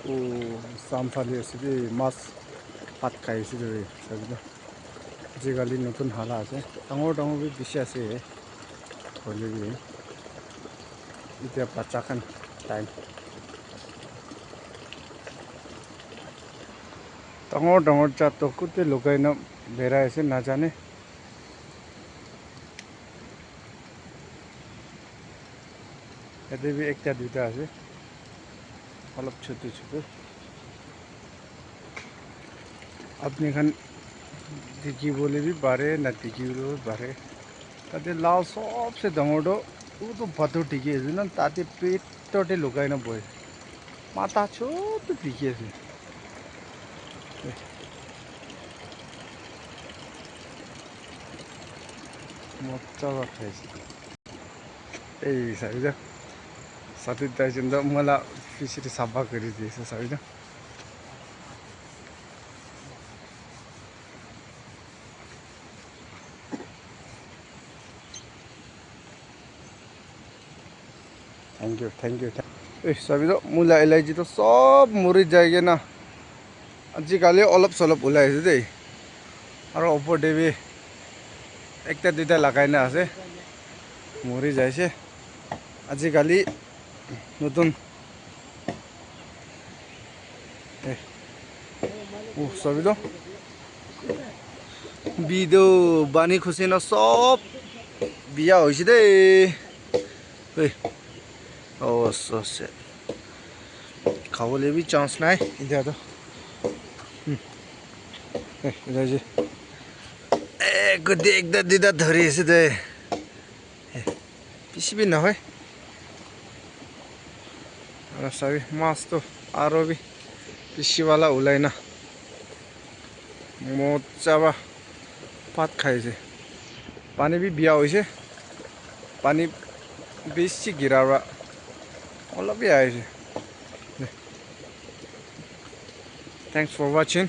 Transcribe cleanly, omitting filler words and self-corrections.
ও চামফালি আছে দেই মাছ ভাত খাইছে দেই চাবিদা আজিকালি নতুন হালা আছে ডাঙৰ ডাঙৰ বেছি আছে ধৰিবি এতিয়া বাচ্চা খান টাইম ডাঙৰ ডাঙৰ জাতক গোটেই লগাই ন বেৰাই আছে নাজানে ইয়াতে বি একটা দুটা আছে অলপ ছোট ছোট আপনি খান দেখিবলৈ বি পাৰে না দেখিবলৈ পাৰে তাতে লাও সবচে ডাঙৰটো ও তো ভাতো টিকি আছে না তাতে পেটতে লুকাই না বয় মাথা ছোট টিকি আছে মজা খাইছে এই চাবিদা সাথে তাইছেন তো मला फिशरी साफा गरिदिएछ साबिदा थैंक यू ए साबिदा मुला इलाइची तो सब मरि जाएगा ना आजिकाली अलप सलप ओलाइছে দেই আৰু ওপৰতে বি একটা দুটা লাগাই না আছে মৰি যাইছে আজিকালি নতুন ও সাবিদা ভিডিও বানি খুশি না সব বিয়া হইছে দেই এই ও সসে খাবলে বি চান্স নাই ইদা তো ইদা যে গদি একটা দুটা ধৰি আছে দে পিছিবি নহয় আৰু চাবি মাছটো আৰু বি পিছিবালা ওলাই না মজাবা ভাত খাইছে পানী বি বিয়া হৈছে পানী বেছি গিৰাবা অলপ বি আহিছে Thanks for watching.